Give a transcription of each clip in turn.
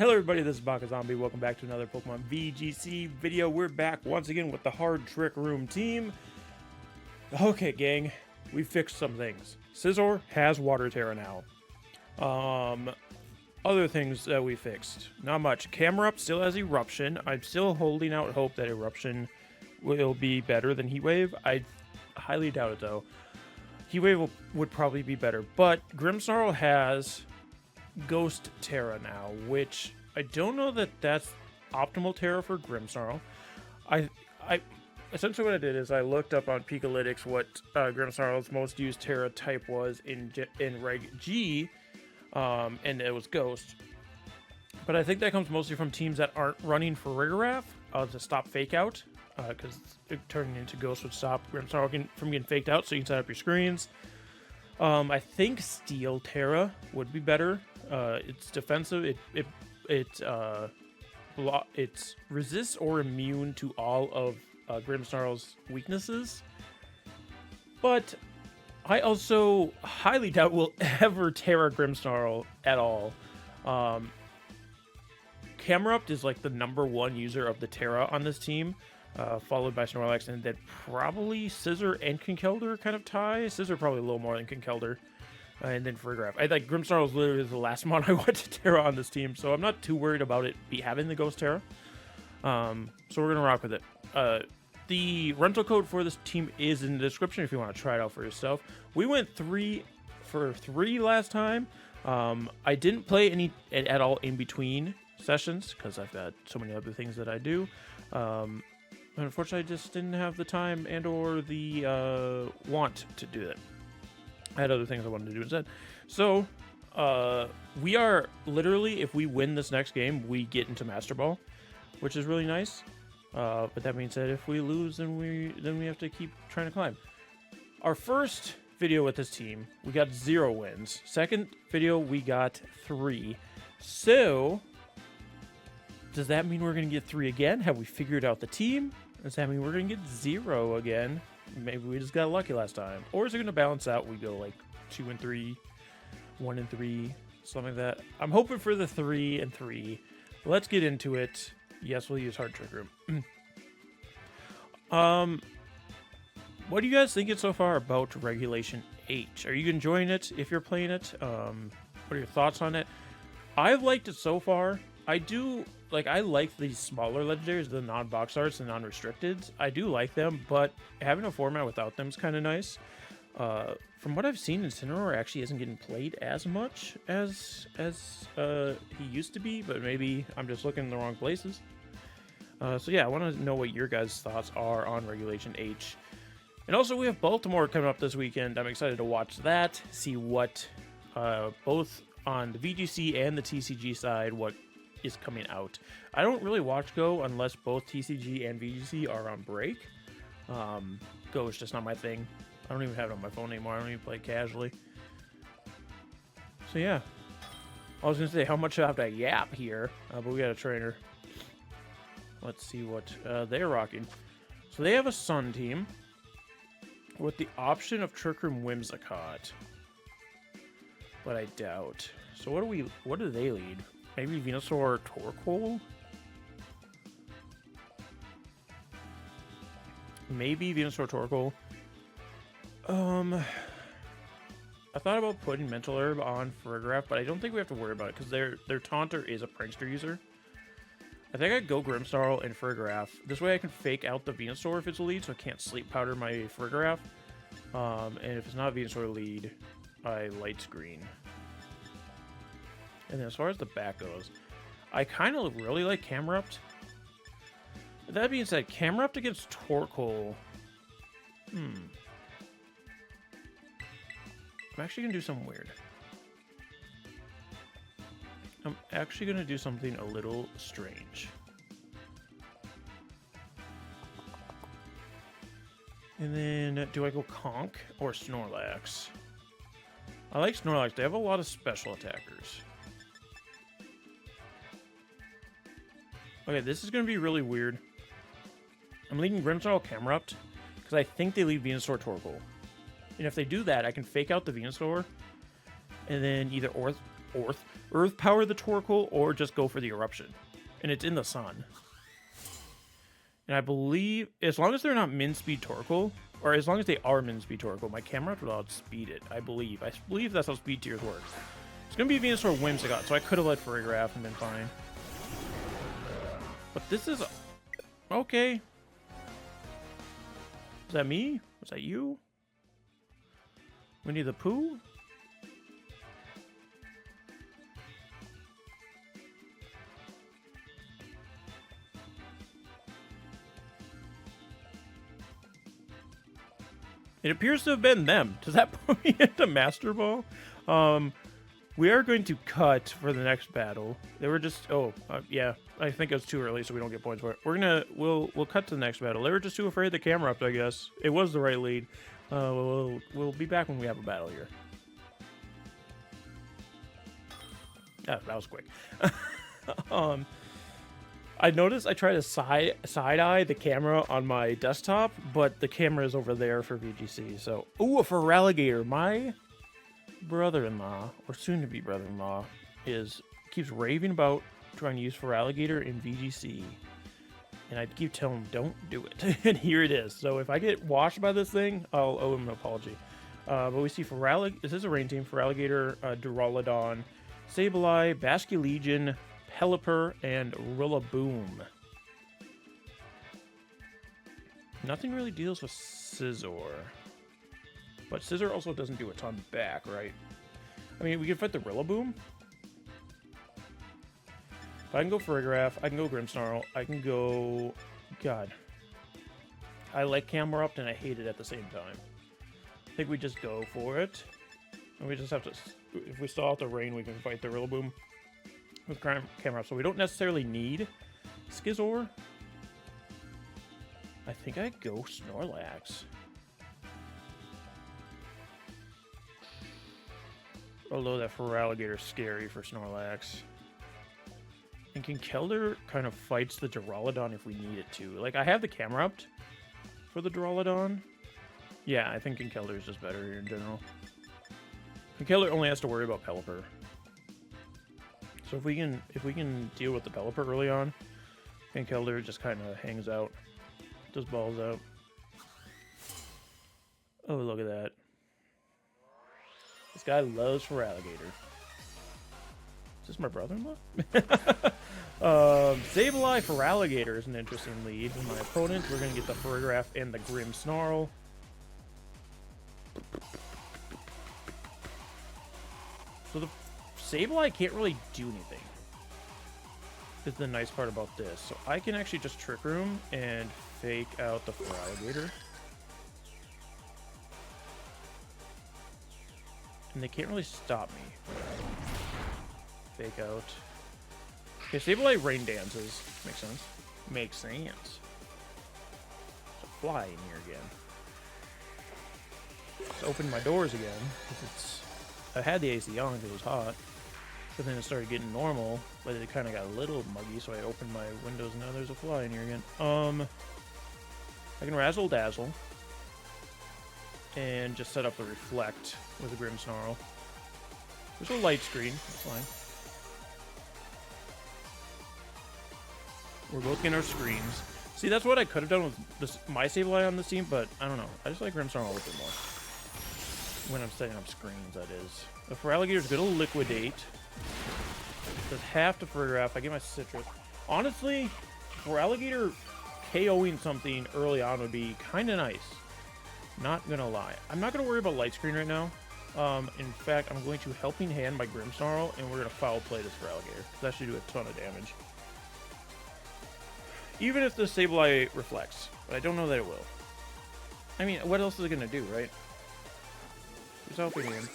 Hello everybody, this is Baka Zombie. Welcome back to another Pokemon VGC video. We're back once again with the Hard Trick Room team. Okay, gang, we fixed some things. Scizor has Water Terra now. Other things that we fixed, not much. Camerupt still has Eruption. I'm still holding out hope that Eruption will be better than Heat Wave. I highly doubt it though. Heat Wave would probably be better, but Grimmsnarl has Ghost Terra now, which I don't know that that's optimal Terra for Grimmsnarl. I essentially what I did is I looked up on Pikalytics what Grimmsnarl's most used Terra type was in Reg G, and it was Ghost. But I think that comes mostly from teams that aren't running Farigiraf to stop Fake Out, because turning into Ghost would stop Grimmsnarl from getting faked out, so you can set up your screens. I think Steel Terra would be better. It's defensive. It resists or immune to all of Grimmsnarl's weaknesses. But I also highly doubt we'll ever Terra Grimmsnarl at all. Camerupt is like the #1 user of the Terra on this team, followed by Snorlax, and then probably Scizor and Conkeldurr kind of tie. Scizor probably a little more than Conkeldurr. And then Farigiraf. I like Grimmsnarl is literally the last mon I want to Terra on this team, so I'm not too worried about it having the Ghost Terra. So we're gonna rock with it. The rental code for this team is in the description if you want to try it out for yourself. We went 3 for 3 last time. I didn't play any at all in between sessions because I've got so many other things that I do. Unfortunately, I just didn't have the time and or the want to do it. I had other things I wanted to do instead. So, we are literally, if we win this next game, we get into Master Ball, which is really nice. But that being said, if we lose, then we have to keep trying to climb. Our first video with this team, we got 0 wins. Second video, we got 3. So, does that mean we're going to get 3 again? Have we figured out the team? Does that mean we're going to get 0 again? Maybe we just got lucky last time. Or is it going to balance out? We go like 2 and 3, 1 and 3, something like that. I'm hoping for the 3 and 3. Let's get into it. Yes, we'll use Hard Trick Room. What do you guys think so far about Regulation H? Are you enjoying it if you're playing it? What are your thoughts on it? I've liked it so far. I like these smaller legendaries, the non-box arts, the non-restricteds. I do like them, but having a format without them is kind of nice. From what I've seen, Incineroar actually isn't getting played as much as he used to be, but maybe I'm just looking in the wrong places. So yeah, I want to know what your guys' thoughts are on Regulation H. And also, we have Baltimore coming up this weekend. I'm excited to watch that, see what both on the VGC and the TCG side, what is coming out. I don't really watch Go unless both TCG and VGC are on break. Go is just not my thing. I don't even have it on my phone anymore. I don't even play casually. So yeah, I was gonna say how much I have to yap here, but we got a trainer. Let's see what they're rocking. So they have a Sun team with the option of Trick Room Whimsicott, but I doubt. So what do they lead? Maybe Venusaur Torkoal? Maybe Venusaur Torkoal. I thought about putting Mental Herb on Farigiraf, but I don't think we have to worry about it because their Taunter is a Prankster user. I think I'd go Grimmsnarl and Farigiraf. This way I can fake out the Venusaur if it's a lead, so I can't Sleep Powder my Farigiraf. And if it's not Venusaur lead, I Light Screen. And then as far as the back goes, I kind of really like Camerupt. That being said, Camerupt against Torkoal. I'm actually going to do something weird. I'm actually going to do something a little strange. And then, do I go Conk or Snorlax? I like Snorlax. They have a lot of special attackers. Okay, this is going to be really weird. I'm leading Grimmsnarl Camerupt because I think they lead Venusaur Torkoal. And if they do that, I can fake out the Venusaur and then either Earth Power the Torkoal or just go for the Eruption. And it's in the sun. And I believe, as long as they're not min speed Torkoal, or as long as they are min speed Torkoal, my camera will outspeed it, I believe. I believe that's how speed tiers work. It's going to be Venusaur Whimsicott, so I could have let Farigiraf and been fine. But this is... okay. Is that me? Was that you? Winnie the Pooh? It appears to have been them. Does that put me into Master Ball? We are going to cut for the next battle. They were just... oh, yeah. I think it was too early, so we don't get points for it. We're gonna... We'll cut to the next battle. They were just too afraid of the camera up, I guess. It was the right lead. We'll be back when we have a battle here. Ah, that was quick. I noticed I try to side-eye the camera on my desktop, but the camera is over there for VGC, so... ooh, a Feraligatr! My brother-in-law, or soon-to-be brother-in-law, keeps raving about trying to use Feraligatr in VGC. And I keep telling him, don't do it. And here it is. So if I get washed by this thing, I'll owe him an apology. But we see this is a rain team, Feraligatr, Duraludon, Sableye, Basculegion, Pelipper, and Rillaboom. Nothing really deals with Scizor. But Scizor also doesn't do a ton back, right? I mean, we can fight the Rillaboom. I can go Farigiraf, I can go Grimmsnarl, I can go... God. I like Camerupt and I hate it at the same time. I think we just go for it. And we just have to... if we stall out the rain, we can fight the Rillaboom with Camerupt. So we don't necessarily need Scizor. I think I go Snorlax. Although that Feraligatr is scary for Snorlax. And Conkeldurr kind of fights the Duraludon if we need it to. Like, I have the Camerupt for the Duraludon. Yeah, I think Conkeldurr is just better here in general. Conkeldurr only has to worry about Pelipper. So if we can deal with the Pelipper early on, Conkeldurr just kind of hangs out. Just balls out. Oh, look at that. This guy loves Feraligatr. Is this my brother-in-law? Sableye Feraligatr is an interesting lead. With my opponent, we're going to get the Farigiraf and the Grimmsnarl. So the Sableye can't really do anything. Is the nice part about this. So I can actually just Trick Room and fake out the Feraligatr. And they can't really stop me. Fake out. Okay, Sableye Rain Dances. Makes sense. Makes sense. There's a fly in here again. Just open my doors again. I had the AC on because it was hot. But then it started getting normal. But it kind of got a little muggy, so I opened my windows and now there's a fly in here again. I can Razzle Dazzle. And just set up the Reflect with a Grimmsnarl. There's a light screen. That's fine. We're both getting our screens. See, that's what I could have done with my Sableye on this team, but I don't know. I just like Grimmsnarl a little bit more. When I'm setting up screens, that is. The Feraligatr is going to Liquidate. Does half to Farigiraf. I get my Citrus. Honestly, Feraligatr KOing something early on would be kind of nice. Not gonna lie. I'm not gonna worry about light screen right now. In fact, I'm going to Helping Hand my Grimmsnarl, and we're gonna foul play this Feraligatr. That should do a ton of damage. Even if the Sableye reflects, but I don't know that it will. I mean, what else is it gonna do, right? Who's Helping Hand?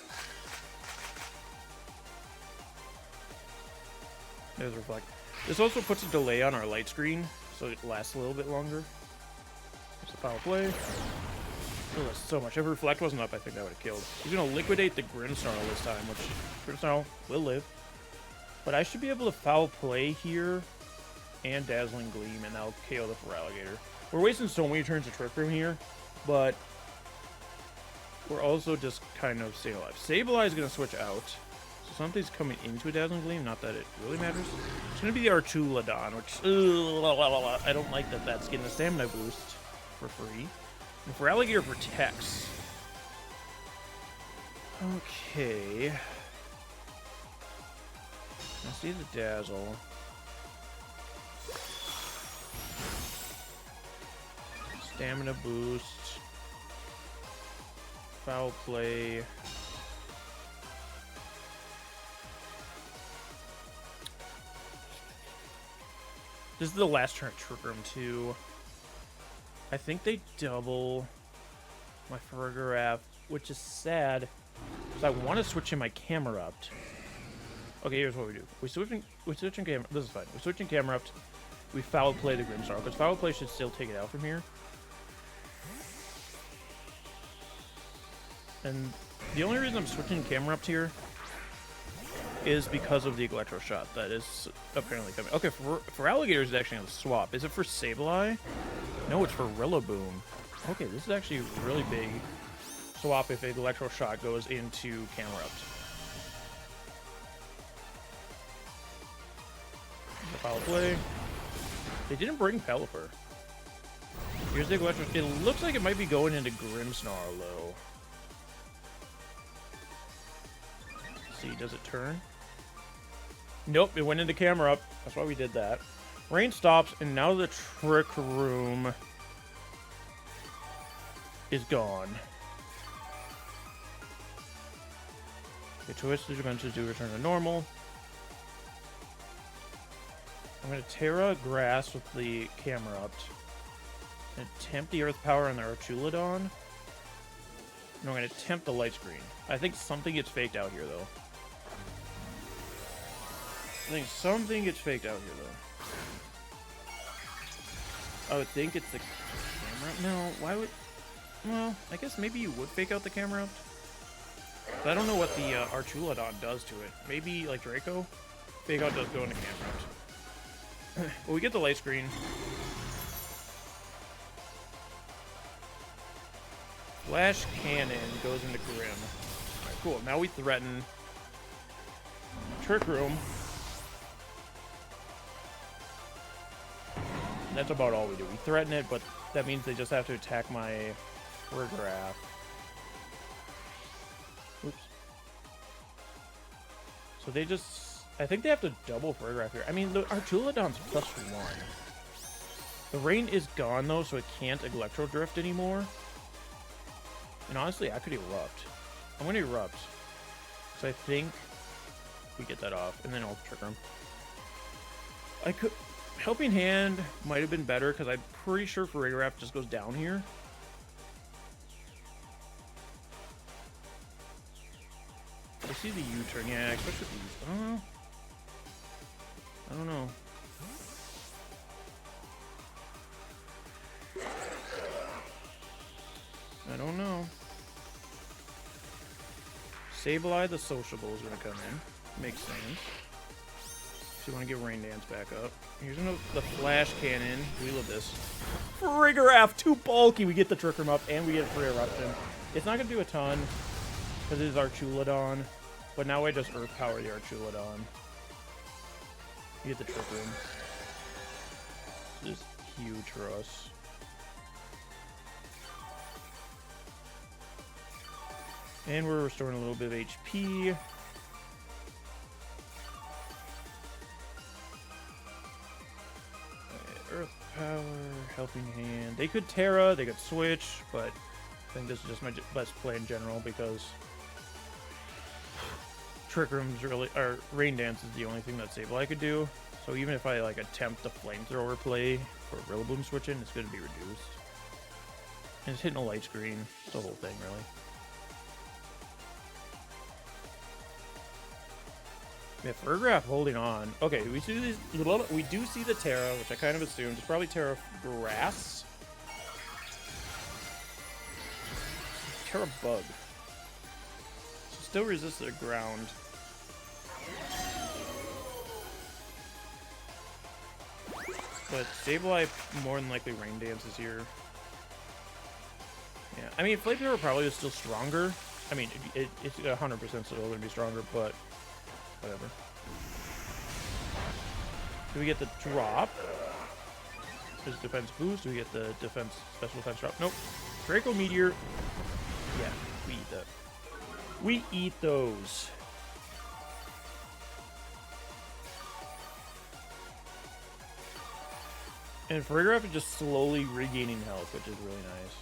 There's Reflect. This also puts a delay on our light screen, so it lasts a little bit longer. There's a foul play. Oh, that's so much. If Reflect wasn't up, I think that would have killed. He's going to liquidate the Grimmsnarl this time, which Grimmsnarl will live. But I should be able to foul play here and Dazzling Gleam, and that'll KO the Feraligatr. We're wasting so many turns of Trick Room here, but we're also just kind of staying alive. Sableye is going to switch out. something's coming into a Dazzling Gleam. Not that it really matters. It's going to be the Archulodon, which I don't like that that's getting a stamina boost for free. And for Alligator protects. Okay. I see the Dazzle. Stamina boost. Foul play. This is the last turn of Trick Room too. I think they double my Farigiraf, which is sad because I want to switch in my Camerupt. Okay, here's what we do. We switch in camera. This is fine. We switch in Camerupt. We foul play the Grimmsnarl because foul play should still take it out from here. And the only reason I'm switching Camerupt here is because of the Electro Shot that is apparently coming. Okay, for Alligators, it's actually on the swap. Is it for Sableye? No, it's for Rillaboom. Okay, this is actually a really big swap if an Electro Shot goes into Camerupt. The foul play. They didn't bring Pelipper. Here's the Electro. It looks like it might be going into Grimmsnarl, though. Let's see, does it turn? Nope, it went into Camerupt. That's why we did that. Rain stops, and now the Trick Room is gone. The Twisted Dimensions do return to normal. I'm going to Terra Grass with the Camerupt. And tempt the Earth Power on the Archulodon. And I'm going to tempt the Light Screen. I think something gets faked out here, though. I think something gets faked out here, though. I would think it's the Camerupt. No, why would... Well, I guess maybe you would fake out the Camerupt. But I don't know what the Archulodon does to it. Maybe, like Draco? Fake out does go into Camerupt. Well, we get the Light Screen. Flash Cannon goes into Grim. Alright, cool. Now we threaten Trick Room. That's about all we do. We threaten it, but that means they just have to attack my Farigiraf. Oops. So they just... I think they have to double Farigiraf here. I mean, the Archulodon's +1. The rain is gone, though, so it can't Electro Drift anymore. And honestly, I could Erupt. I'm going to Erupt. So I think we get that off, and then I'll Trick Room. I could... Helping Hand might have been better, because I'm pretty sure Farigiraf just goes down here. I see the U-turn. Yeah, especially with the U-turn. I don't know. I don't know. I don't know. Sableye the Sociable is going to come in. Makes sense. So you want to get Rain Dance back up. Here's the Flash Cannon. We love this. Farigiraf Too Bulky. We get the Trick Room up, and we get a free Eruption. It's not going to do a ton, because it is Archulodon. But now I just Earth Power the Archulodon. You get the Trick Room. This is huge for us. And we're restoring a little bit of HP. Earth Power, Helping Hand. They could Terra, they could switch, but I think this is just my best play in general because Trick Room's really, or Rain Dance is the only thing that Sableye could do. So even if I like attempt the Flamethrower play for Rillaboom switching, it's going to be reduced. And it's hitting a Light Screen. It's the whole thing, really. Yeah, Farigiraf holding on. Okay, we do see the Terra, which I kind of assumed. It's probably Terra Grass. Terra Bug. So still resists the ground. But Sableye more than likely Rain Dances here. Yeah, I mean, Flamethrower probably is still stronger. I mean, it's 100% still going to be stronger, but whatever. Do we get the drop? His defense boost? Do we get the special defense drop? Nope. Draco Meteor. Yeah, we eat that. We eat those. And Farigiraf is just slowly regaining health, which is really nice.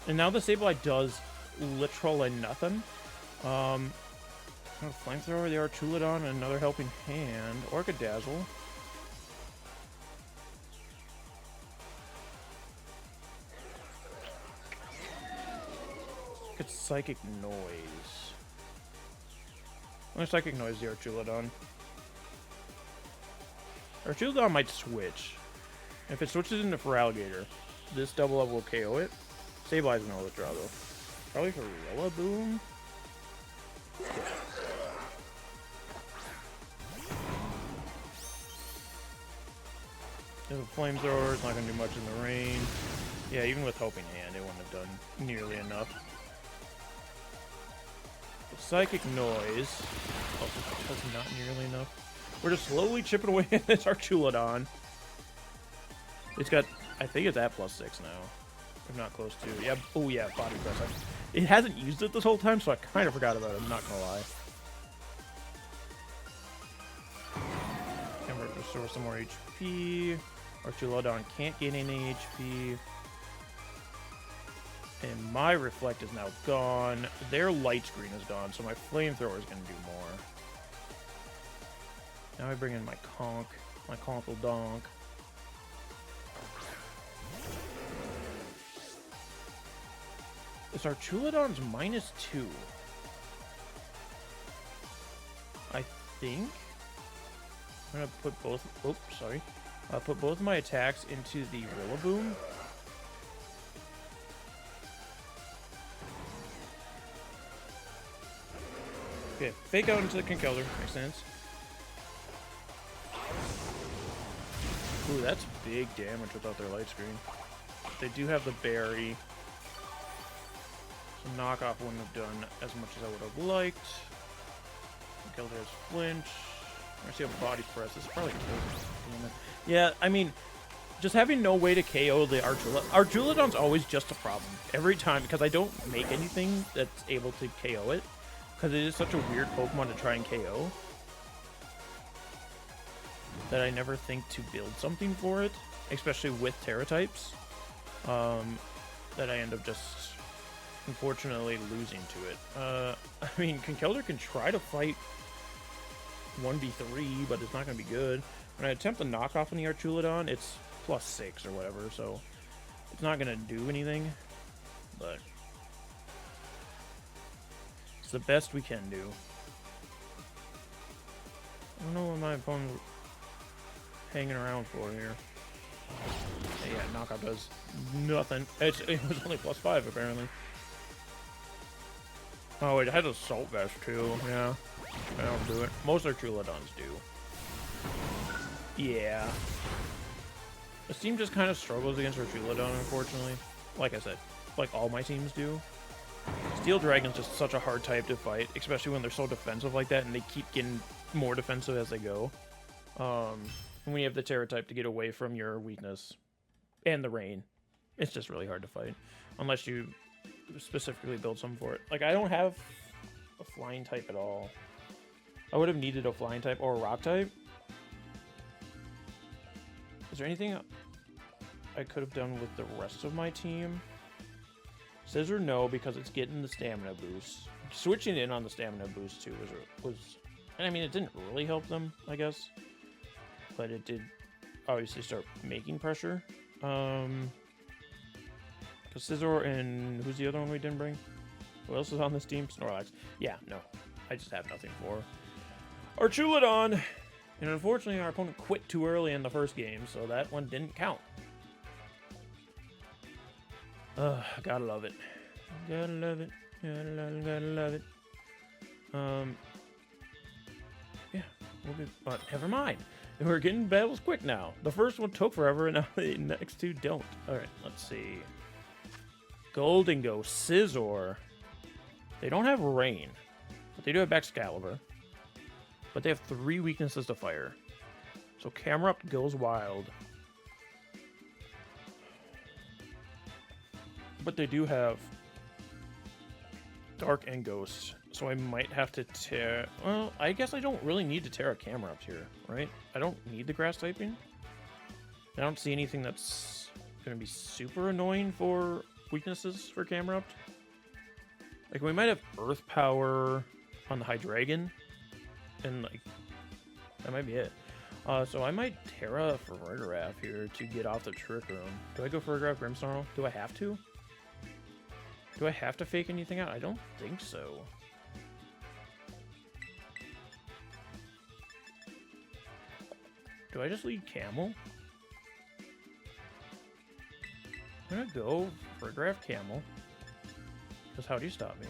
And now the Sableye does literally nothing. Flamethrower, the Archulodon, another helping hand. Orchidazzle. Get Psychic Noise. I'm gonna Psychic Noise the Archulodon. Archulodon might switch. If it switches into Faralligator, this double up will KO it. Sableye's gonna withdraw though. Probably for Rillaboom. There's a Flamethrower, it's not gonna do much in the rain. Yeah, even with Helping Hand, it wouldn't have done nearly enough. Psychic Noise. Also, that's not nearly enough. We're just slowly chipping away at this Archulodon. It's got, I think it's at +6 now. If not close to. Yeah, oh yeah, Body Press. It hasn't used it this whole time, so I kind of forgot about it, I'm not gonna lie. And we're gonna restore some more HP. Archulodon can't gain any HP. And my Reflect is now gone. Their Light Screen is gone, so my Flamethrower is going to do more. Now I bring in my Conk. My Conkle Donk. This Archulodon's -2. I think. I'm going to put both... Oops, sorry. I'll put both of my attacks into the Rillaboom. Okay, fake out into the Conkeldurr. Makes sense. Ooh, that's big damage without their Light Screen. They do have the Berry. So knockoff wouldn't have done as much as I would have liked. Conkeldurr has Flinch. I see a Body Press. This is probably kills it. Yeah, I mean, just having no way to KO the Archulodon's always just a problem. Every time, because I don't make anything that's able to KO it. Because it is such a weird Pokemon to try and KO that I never think to build something for it, especially with Terra types, that I end up just unfortunately losing to it. I mean, Conkeldurr can try to fight 1v3, but it's not going to be good. When I attempt to knock off on the Archulodon, it's +6 or whatever, so it's not going to do anything, but... it's the best we can do. I don't know what my opponent's hanging around for here. Yeah, knockout does nothing. It was only +5 apparently. Oh wait, it has Assault Vest too. Yeah, I don't do it. Most Archulodons do. Yeah. This team just kind of struggles against Archulodon, unfortunately. Like I said, like all my teams do. Steel Dragon's just such a hard type to fight, especially when they're so defensive like that, and they keep getting more defensive as they go. And when you have the Terra type to get away from your weakness and the rain, it's just really hard to fight. Unless you specifically build something for it. Like, I don't have a flying type at all. I would have needed a flying type or a rock type. Is there anything I could have done with the rest of my team? Scissor, no, because it's getting the stamina boost. Switching in on the stamina boost too was I mean, it didn't really help them, I guess, but it did obviously start making pressure. Because Scizor and who's the other one we didn't bring? Who else is on this team? Snorlax. Yeah, no, I just have nothing for Archulodon, and unfortunately our opponent quit too early in the first game, so that one didn't count. Gotta love it. Gotta love it. Gotta love it. Yeah, we'll be, but never mind. We're getting battles quick now. The first one took forever, and now the next two don't. Alright, let's see. Goldengo, Scizor. They don't have Rain, but they do have Excalibur. but they have 3 weaknesses to fire. So Camerupt goes wild. But they do have Dark and Ghost, so I might have to tear... Well, I guess I don't really need to tear a Camerupt here, right? I don't need the grass typing. I don't see anything that's going to be super annoying for weaknesses for Camerupt. Like, we might have Earth Power on the Hydreigon, and, like, that might be it. So I might Terra Farigiraf here to get off the Trick Room. Do I go Farigiraf Grimmsnarl? Do I have to? Do I have to fake anything out? I don't think so. Do I just lead Camel? I'm gonna go Farigiraf Camel. Because how do you stop me?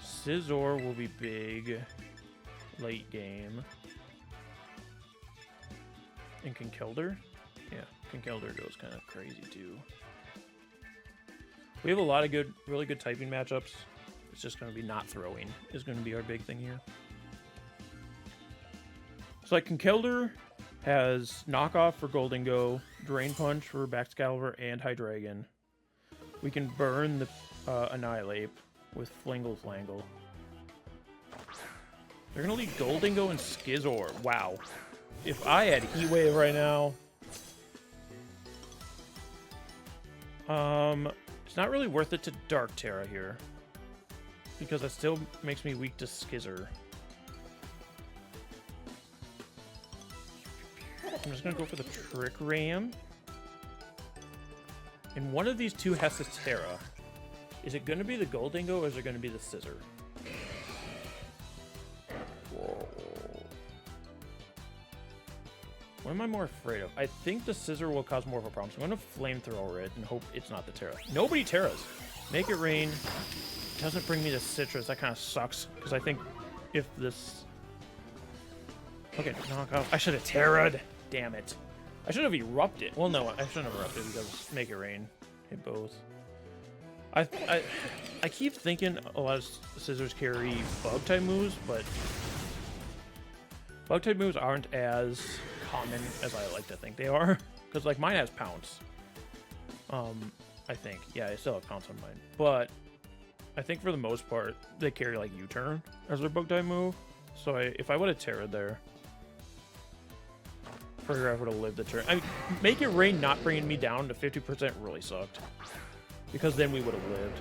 Scizor will be big late game. And Conkeldurr? Yeah, Conkeldurr goes kind of crazy too. We have a lot of good, really good typing matchups. It's just going to be not throwing is going to be our big thing here. So like Conkeldurr has Knockoff for Goldingo, Drain Punch for Baxcalibur and Hydreigon. We can burn the Annihilate with Flingle Flangle. They're going to lead Goldingo and Scizor. Wow. If I had Heat Wave right now... It's not really worth it to Dark Terra here. Because that still makes me weak to Scizor. I'm just going to go for the Trick Ram. And one of these two has to Terra. Is it going to be the Goldingo or is it going to be the Scizor? Whoa. What am I more afraid of? I think the Scizor will cause more of a problem. So I'm going to Flamethrower it and hope it's not the Terra. Nobody Terras. Make it rain. Doesn't bring me the Citrus. That kind of sucks. Because I think if this... Okay, knock off. I should have Terra'd. Damn it. I should have Erupted. Well, no, I shouldn't have Erupted because Make It Rain. Hit both. I keep thinking a lot of Scizors carry Bug-type moves, but Bug-type moves aren't as common as I like to think they are. Because, like, mine has Pounce. I think. Yeah, I still have Pounce on mine. But I think for the most part, they carry, like, U-Turn as their Bug-type move. So if I would have Terra'd there, Farigiraf would have lived the turn. I mean, Make It Rain not bringing me down to 50% really sucked. Because then we would have lived.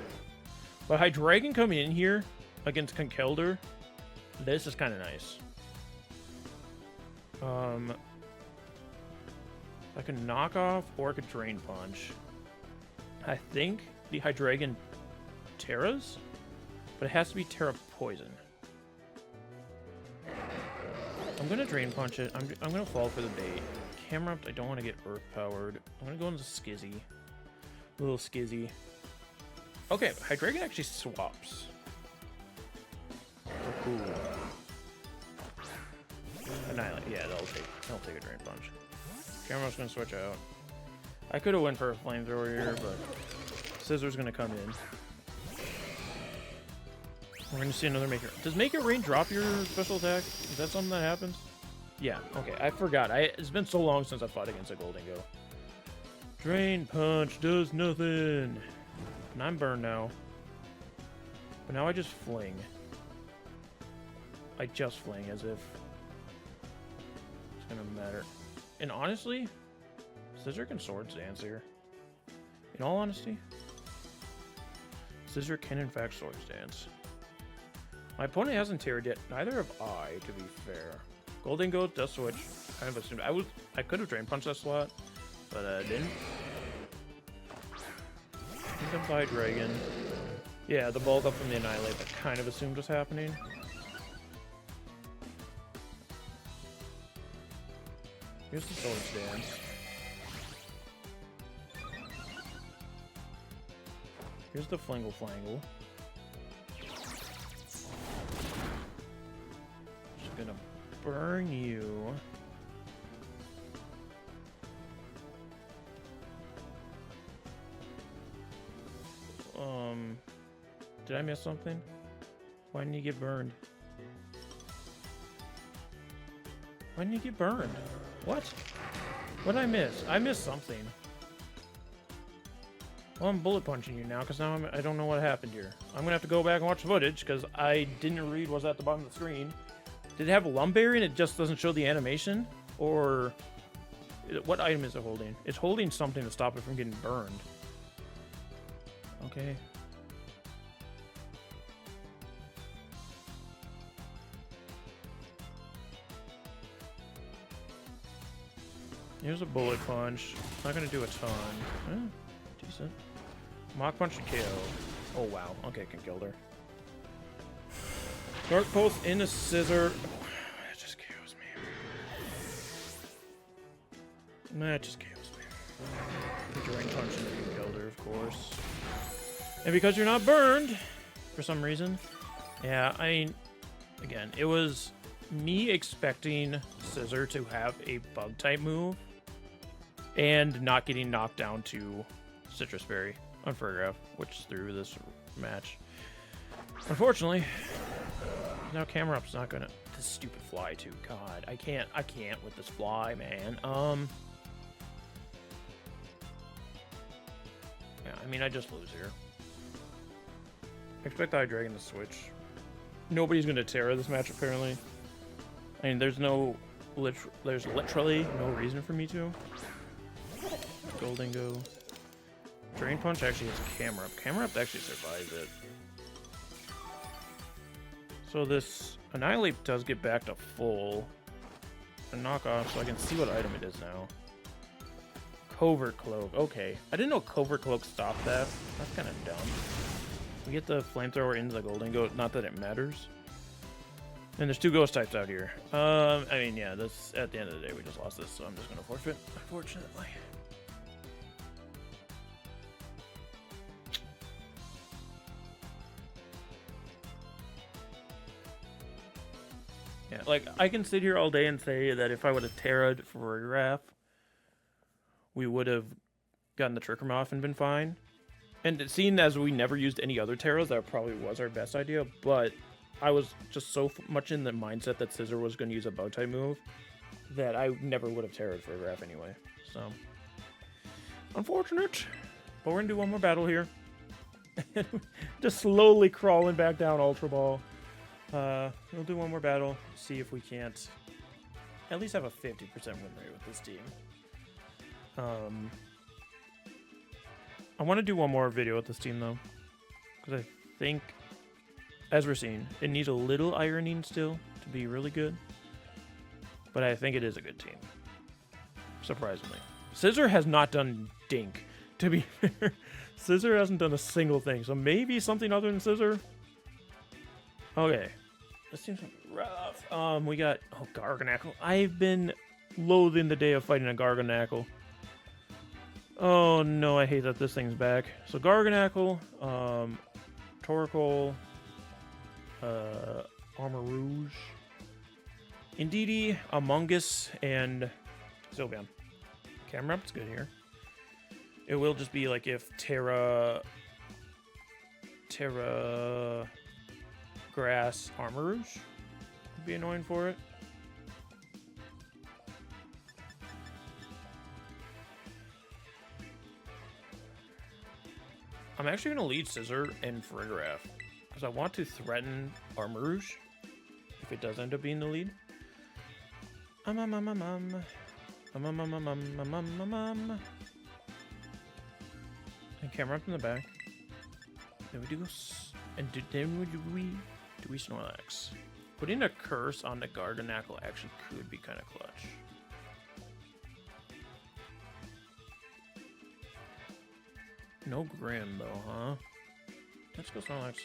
But Hydreigon coming in here against Conkeldurr, this is kind of nice. I can knock off or I could Drain Punch. I think the Hydreigon Terras, but it has to be Terra Poison. I'm gonna Drain Punch it. I'm gonna fall for the bait. Camerupt, I don't want to get Earth Powered. I'm gonna go into Skizzy. A little Skizzy. Okay, Hydreigon actually swaps. Oh, cool. Annihilate. Yeah, they'll take a Drain Punch. Camerupt's gonna switch out. I could have went for a Flamethrower here, but Scizor's gonna come in. We're gonna see another Make It. Does Make It Rain drop your special attack? Is that something that happens? Yeah. Okay. I forgot. It's been so long since I fought against a Goldingo. Drain Punch does nothing, and I'm burned now. But now I just fling. I just fling as if it's gonna matter. And honestly, Scizor can Swords Dance here. In all honesty, Scizor can in fact Swords Dance. My opponent hasn't Terra'd yet. Neither have I, to be fair. Goldingo does switch. Kind of assumed. I could have Drain Punched that slot, but I didn't. Here comes Hydreigon. Yeah, the bulk up from the Annihilate I kind of assumed was happening. Here's the Swords Dance. Here's the Flingle Flangle. Just gonna burn you. Did I miss something? Why didn't you get burned? Why didn't you get burned? What? What did I miss? I missed something. Well, I'm bullet punching you now because now I don't know what happened here. I'm gonna have to go back and watch the footage because I didn't read what's at the bottom of the screen. Did it have a lumberry and it just doesn't show the animation? Or what item is it holding? It's holding something to stop it from getting burned. Okay. Here's a bullet punch. Not gonna do a ton. Decent. Mock punch and KO. Oh wow. Okay, can kill her. Dark pulse in a scissor. That just KOs me. That just KOs me. Drain punch and you killed her, of course. And because you're not burned, for some reason. Yeah, I mean, again, it was me expecting Scissor to have a bug type move and not getting knocked down to Citrus Berry on Farigiraf, which threw this match. Unfortunately, now camera up's not gonna. This stupid fly too. God, I can't with this fly, man. Yeah, I mean, I just lose here. Expect Eye Dragon to switch. Nobody's gonna Terra this match apparently. I mean, there's literally no reason for me to. Goldingo. Drain Punch actually hits Camera Up. Camera Up actually survives it. So this Annihilate does get back to full. A knockoff, so I can see what item it is now. Covert Cloak. Okay. I didn't know Covert Cloak stopped that. That's kind of dumb. We get the Flamethrower into the Goldingo. Not that it matters. And there's two ghost types out here. I mean, yeah, this at the end of the day, we just lost this, so I'm just gonna forfeit, unfortunately. Yeah, like, I can sit here all day and say that if I would have Terra'd for Farigiraf, we would have gotten the Trick Room off and been fine. And seeing as we never used any other Terras, that probably was our best idea, but I was just so much in the mindset that Scissor was going to use a bow tie move that I never would have Terra'd for Farigiraf anyway. So, unfortunate. But we're going to do one more battle here. Just slowly crawling back down Ultra Ball. We'll do one more battle, see if we can't at least have a 50% win rate with this team. I want to do one more video with this team, though, because I think, as we're seeing, it needs a little ironing still to be really good, but I think it is a good team, surprisingly. Scissor has not done dink, to be fair. Scissor hasn't done a single thing, so maybe something other than Scissor? Okay. This seems rough. We got... Oh, Garganackle. I've been loathing the day of fighting a Garganackle. Oh, no, I hate that this thing's back. So, Garganackle, Torkoal, Armor Rouge, Indeedee, Among Us, and Sylveon. Camera up's good here. It will just be like if Terra Grass Armor Rouge would be annoying for it. I'm actually going to lead Scissor and Farigiraf because I want to threaten Armor Rouge if it does end up being the lead. And camera up in the back. Then we do do we Snorlax. Putting a curse on the Garganackle actually could be kind of clutch. No Grim though, huh? Let's go Snorlax.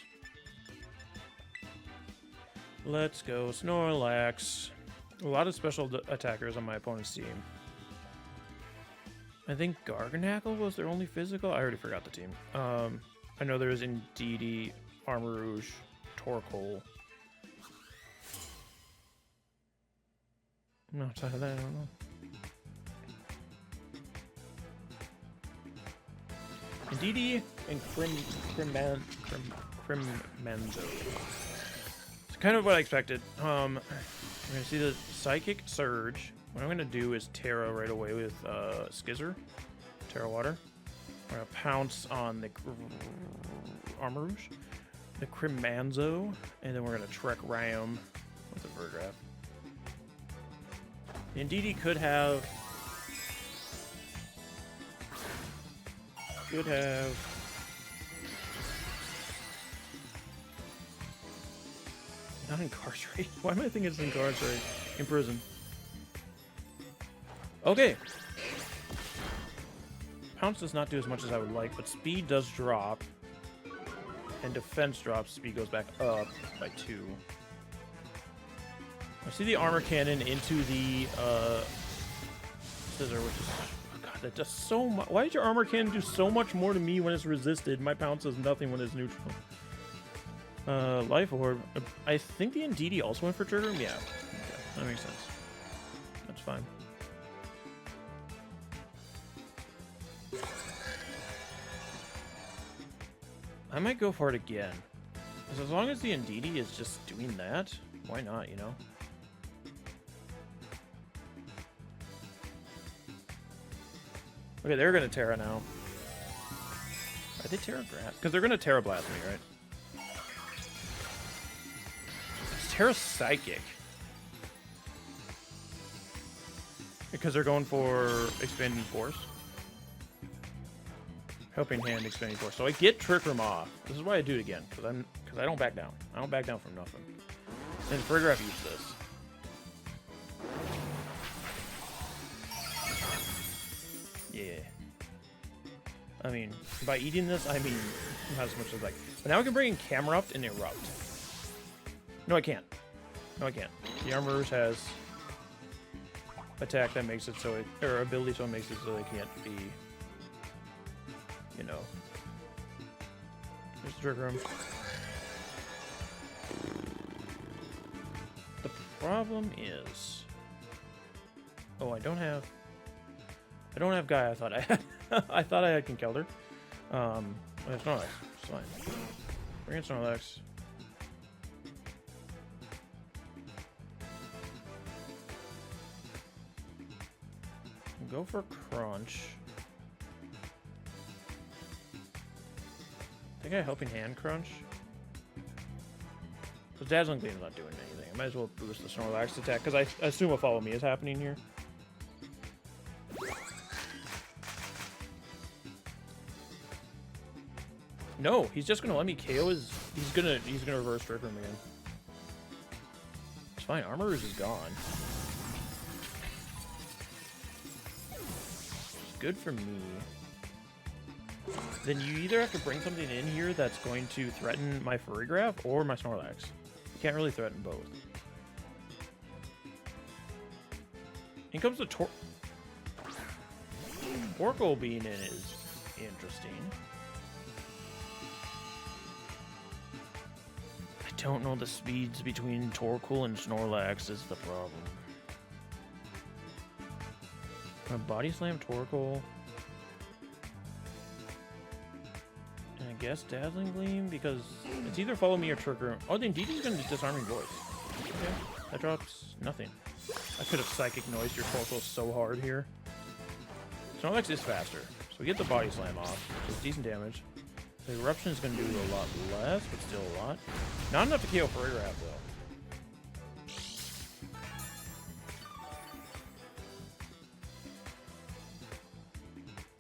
Let's go Snorlax. A lot of special attackers on my opponent's team. I think Garganackle was their only physical. I already forgot the team. I know there was Indeedee, Armor Rouge, Torkoal. No, outside of that, I don't know. Indeedee and Crimanzo. It's kind of what I expected. We're going to see the Psychic Surge. What I'm going to do is Terra right away with Skizzer. Terra Water. We're going to pounce on the Armor Rouge, the Crimanzo, and then we're going to Trek Ram with the Farigiraf. The Indeedee could have... Not incarcerate. Why am I thinking it's incarcerate? In prison. Okay. Pounce does not do as much as I would like, but speed does drop. And defense drops. Speed goes back up by 2. I see the armor cannon into the scissor, which is... Oh god, that does so much. Why did your armor cannon do so much more to me when it's resisted? My pounce does nothing when it's neutral. Life Orb. I think the Indeedee also went for trigger room? Yeah. Okay, that makes sense. That's fine. I might go for it again. Because as long as the Indeedee is just doing that, why not, you know? Okay, they're going to Terra now. Are they Terra Grass? Because they're going to Terra Blast me, right? It's Terra Psychic. Because they're going for Expanding Force. Helping Hand, Expanding Force. So I get Trick Room off. This is why I do it again. Because I don't back down. I don't back down from nothing. And Farigiraf eats this. Yeah. I mean, by eating this, I mean not as much as like. But now I can bring in Camerupt and Erupt. No, I can't. No, I can't. The Armor Rouge has attack that makes it so it, or ability so it makes it so they can't be, you know. There's the Trick Room. The problem is, oh, I don't have Guy. I thought I had. I thought I had Conkeldurr. It's Snorlax. It's fine. Bring in Snorlax. Go for Crunch. I think I Helping Hand Crunch. Because Dazzling Gleam's not doing anything. I might as well boost the Snorlax attack, because I assume a Follow Me is happening here. No, he's just gonna let me KO his. He's gonna reverse Trick Room again. It's fine. Armor Rouge is gone. It's good for me. Then you either have to bring something in here that's going to threaten my Farigiraf or my Snorlax. You can't really threaten both. In comes the Torkoal being in is interesting. I don't know the speeds between Torkoal and Snorlax is the problem. Body Slam Torkoal. And I guess Dazzling Gleam, because it's either Follow Me or Trick Room. Oh, the Indeedee's going to Disarming Voice. Okay, that drops nothing. I could have Psychic Noised your Torkoal so hard here. Snorlax is faster, so we get the Body Slam off, which is decent damage. The Eruption is going to do a lot less, but still a lot. Not enough to KO Farigiraf, though.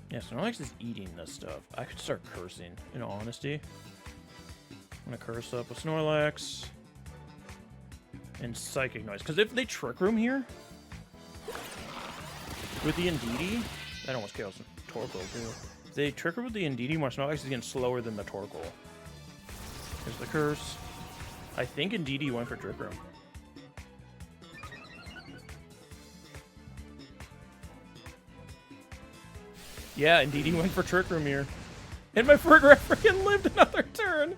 Yeah, Snorlax is eating this stuff. I could start cursing, in all honesty. I'm going to curse up with Snorlax. And Psychic Noise. Because if they Trick Room here, with the Indeedee, that almost kills Torkoal, too. If they Trick Room with the Indeedee, my Snorlax is getting slower than the Torkoal. Here's the curse. I think Indeedee went for Trick Room. Yeah, Indeedee went for Trick Room here. And my Farigiraf freaking lived another turn!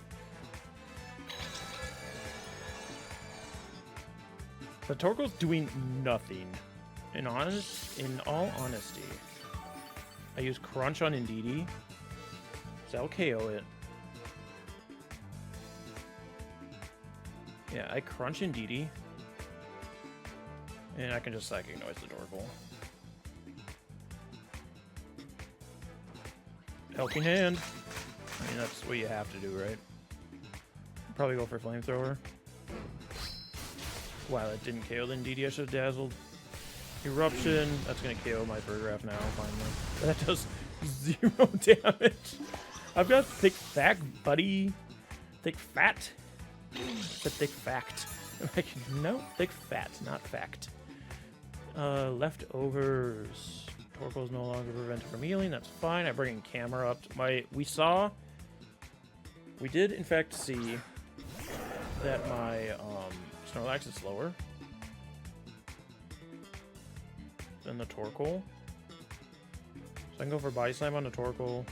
The Torkoal's doing nothing. In all honesty. I use Crunch on Indeedee. So I'll KO it. Yeah, I crunch Indeedee. And I can just Psychic Noise the Torkoal. Helping Hand. I mean, that's what you have to do, right? Probably go for Flamethrower. Wow, that didn't KO the Indeedee. I should have Dazzled. Eruption. That's going to KO my Farigiraf now, finally. That does 0 damage. I've got Thick Fat, buddy. Thick Fat? It's a Thick Fact. No, Thick Fat, not Fact. Leftovers. Torkoal is no longer prevented from healing. That's fine. I bring in camera up. We did in fact see that my Snorlax is slower than the Torkoal. So I can go for Body Slam on the Torkoal.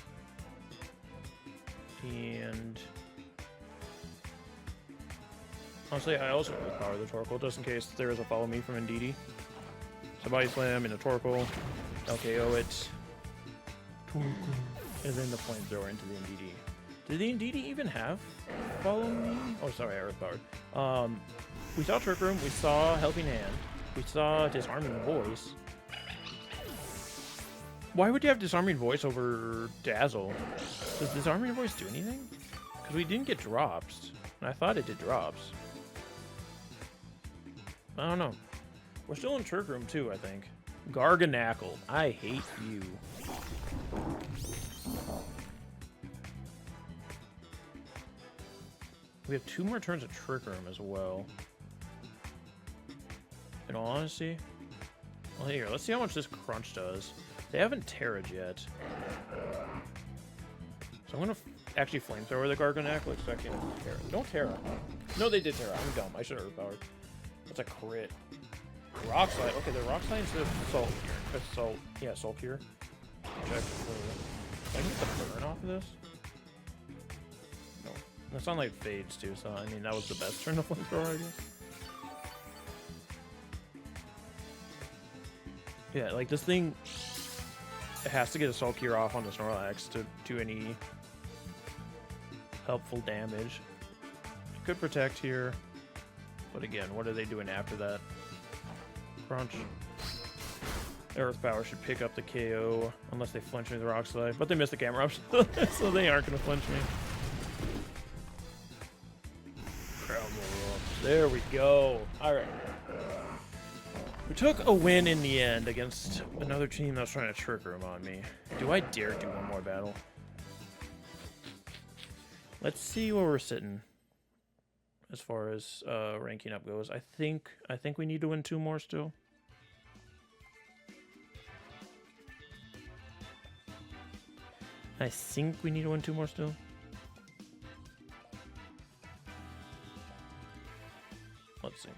And honestly, I also power the Torkoal just in case there is a follow me from Indeedee. So Body Slam in a Torkoal, LKO it, and then the Flamethrower into the Indeedee. Did the Indeedee even have follow me? Oh, sorry, I Earth Powered. We saw Trick Room, we saw Helping Hand, we saw Disarming Voice. Why would you have Disarming Voice over Dazzle? Does Disarming Voice do anything? Because we didn't get drops, and I thought it did drops. I don't know. We're still in Trick Room too, I think. Garganackle. I hate you. We have 2 more turns of Trick Room as well. In all honesty. Well, here, let's see how much this Crunch does. They haven't Terra'd yet. So I'm going to actually Flamethrower the Garganackle, expecting Terra. Don't Terra. No, they did Terra. I'm dumb. I should have Earth-Powered. That's a crit. Rock Slide. Okay, the Rock Slide instead of Salt here. Salt. Yeah, Salt here. Check for... I can get the burn off of this? No. That's not like fades too, so I mean that was the best turn of Flamethrower, I guess. Yeah, like this thing, it has to get a Salt Cure off on the Snorlax to do any helpful damage. It could protect here, but again, what are they doing after that? Crunch. Earth Power should pick up the KO unless they flinch me with the Rock Slide, but they missed the camera up, so they aren't going to flinch me. There we go. All right. We took a win in the end against another team that was trying to Trick Room on me. Do I dare do one more battle? Let's see where we're sitting as far as ranking up goes. I think we need to win 2 more still. I think we need to win 2 more still. Let's see.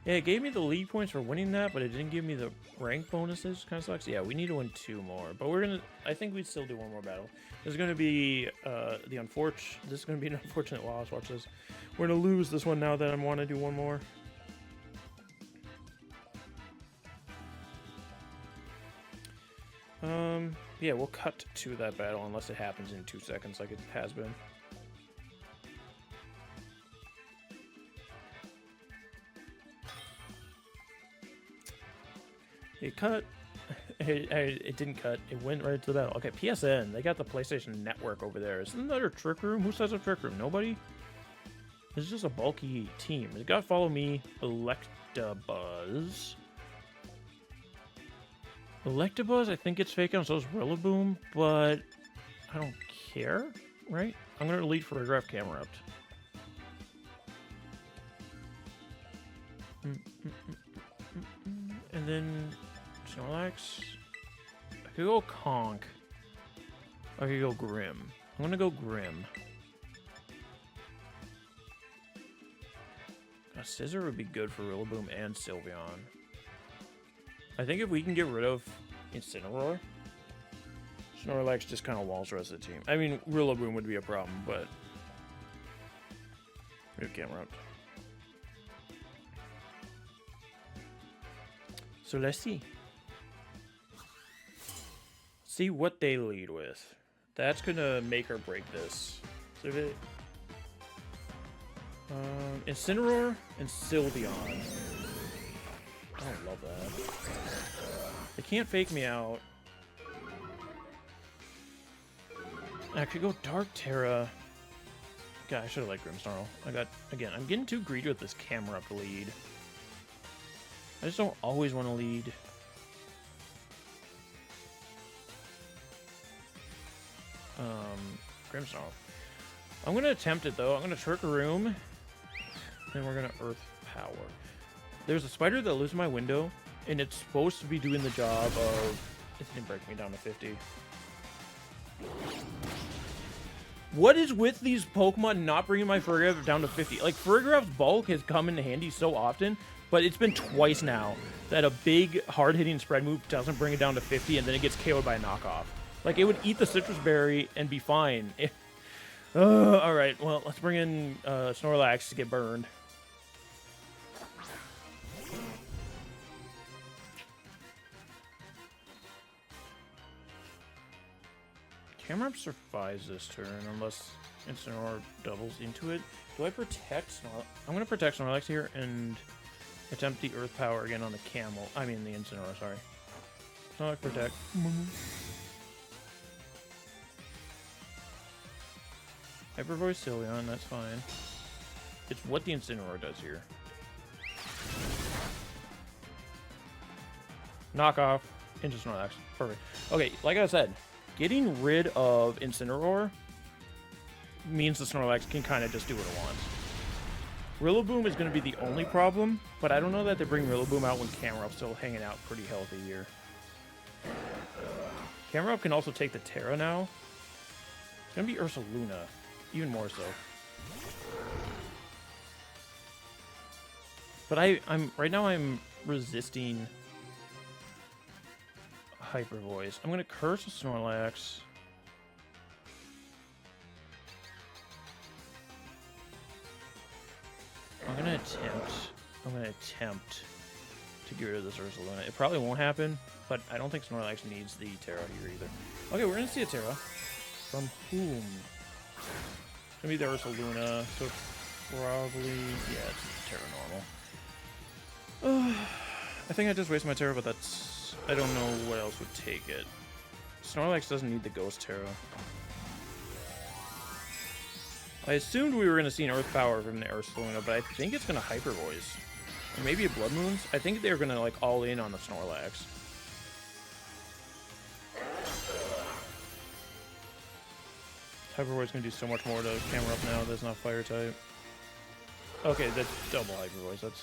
Yeah, it gave me the league points for winning that, but it didn't give me the rank bonuses. Kind of sucks. Yeah, we need to win 2 more, but we're gonna. I think we'd still do 1 more battle. This is gonna be This is gonna be an unfortunate loss. Watch this. We're gonna lose this one now that I want to do 1 more. Yeah, we'll cut to that battle unless it happens in 2 seconds like it has been. It cut. It didn't cut. It went right to the battle. Okay, PSN. They got the PlayStation Network over there. Is there another Trick Room? Who says a Trick Room? Nobody? This is just a bulky team. It got Follow Me, Electabuzz. Electabuzz, I think it's fake on, so is Rillaboom, but I don't care, right? I'm going to lead for Farigiraf Camera up. And then Snorlax. I could go Conk. I could go Grim. I'm going to go Grim. A Scissor would be good for Rillaboom and Sylveon. I think if we can get rid of Incineroar, Snorlax just kind of walls the rest of the team. I mean, Rillaboom would be a problem, but... we have camera up. So let's see. See what they lead with. That's going to make or break this. So Incineroar and Sylveon. I don't love that. They can't fake me out. I could go Dark Terra. God, I should have liked Grimmsnarl. Again, I'm getting too greedy with this camera up lead. I just don't always want to lead. Grimmsnarl. I'm going to attempt it, though. I'm going to Trick Room. Then we're going to Earth Power. There's a spider that lives in my window, and it's supposed to be doing the job of... It didn't break me down to 50. What is with these Pokemon not bringing my Farigiraf down to 50? Like, Farigiraf's bulk has come in handy so often, but it's been twice now that a big, hard-hitting spread move doesn't bring it down to 50, and then it gets KO'd by a knockoff. Like, it would eat the Citrus Berry and be fine. Alright, well, let's bring in Snorlax to get burned. Camerupt survives this turn unless Incineroar doubles into it. Do I protect Snorlax? I'm going to protect Snorlax here and attempt the Earth Power again on the Camel. I mean the Incineroar, sorry. Snorlax protect. Hyper Voice Sylveon, that's fine. It's what the Incineroar does here. Knock off into Snorlax. Perfect. Okay, like I said, getting rid of Incineroar means the Snorlax can kind of just do what it wants. Rillaboom is going to be the only problem, but I don't know that they bring Rillaboom out when Camerupt's still hanging out pretty healthy here. Camerupt can also take the Terra now. It's going to be Ursaluna, even more so. But right now I'm resisting Hyper Voice. I'm going to curse a Snorlax. I'm going to attempt to get rid of this Ursaluna. It probably won't happen, but I don't think Snorlax needs the Terra here either. Okay, we're going to see a Terra. From whom? It's going to be the Ursaluna, so probably... Yeah, it's Terra normal. I think I just wasted my Terra, but that's... I don't know what else would take it. Snorlax doesn't need the Ghost Terra. I assumed we were going to see an Earth Power from the Ursaluna, but I think it's going to Hyper Voice. Or maybe a Blood Moons. I think they're going to, like, all in on the Snorlax. Hyper Voice is going to do so much more to Camerupt now that's not Fire type. Okay, that's double Hyper Voice. That's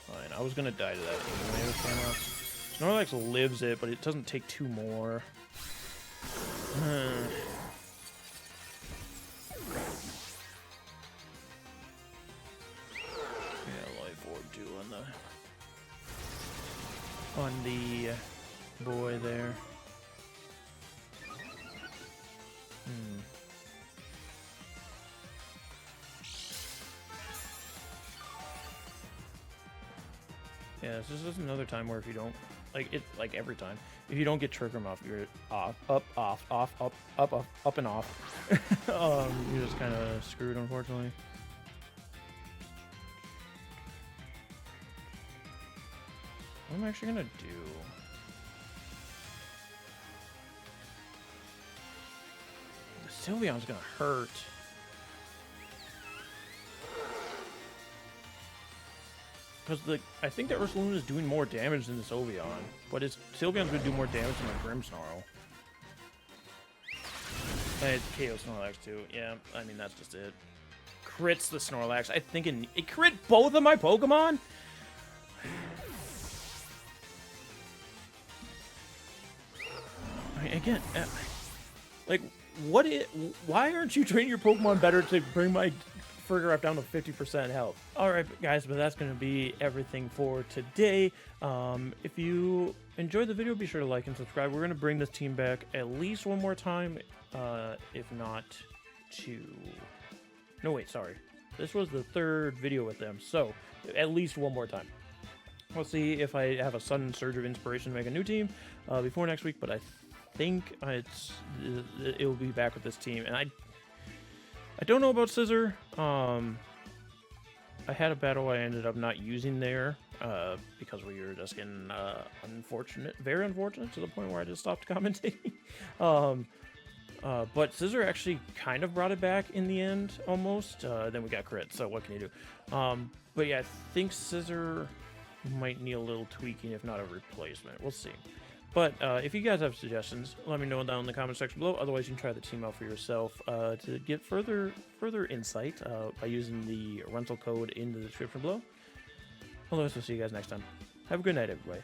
fine. I was going to die to that anyway with Camerupt. Snorlax lives it, but it doesn't take two more. On the boy there. Yeah, this is just another time where if you don't, like every time, if you don't get Trick Room off, you're off, up and off. You're just kind of screwed, unfortunately. What am I actually gonna do? The Sylveon's gonna hurt. Because I think that Ursaluna is doing more damage than the Sylveon, but Sylveon's gonna do more damage than my Grimmsnarl. And it's KO Snorlax too. Yeah, I mean that's just it. Crits the Snorlax. I think it crit both of my Pokemon. Again, like, why aren't you training your Pokemon better to bring my Farigiraf down to 50% health? Alright, guys, but that's going to be everything for today. If you enjoyed the video, be sure to like and subscribe. We're going to bring this team back at least one more time, if not two. No, wait, sorry. This was the third video with them, so at least one more time. We'll see if I have a sudden surge of inspiration to make a new team before next week, but I think it will be back with this team, and I don't know about Scissor. I had a battle I ended up not using there because we were just getting very unfortunate to the point where I just stopped commentating. But Scissor actually kind of brought it back in the end, almost. Then we got crit, so what can you do? But yeah, I think Scissor might need a little tweaking, if not a replacement. We'll see. But if you guys have suggestions, let me know down in the comment section below. Otherwise, you can try the team out for yourself to get further insight by using the rental code in the description below. Otherwise, we'll see you guys next time. Have a good night, everybody.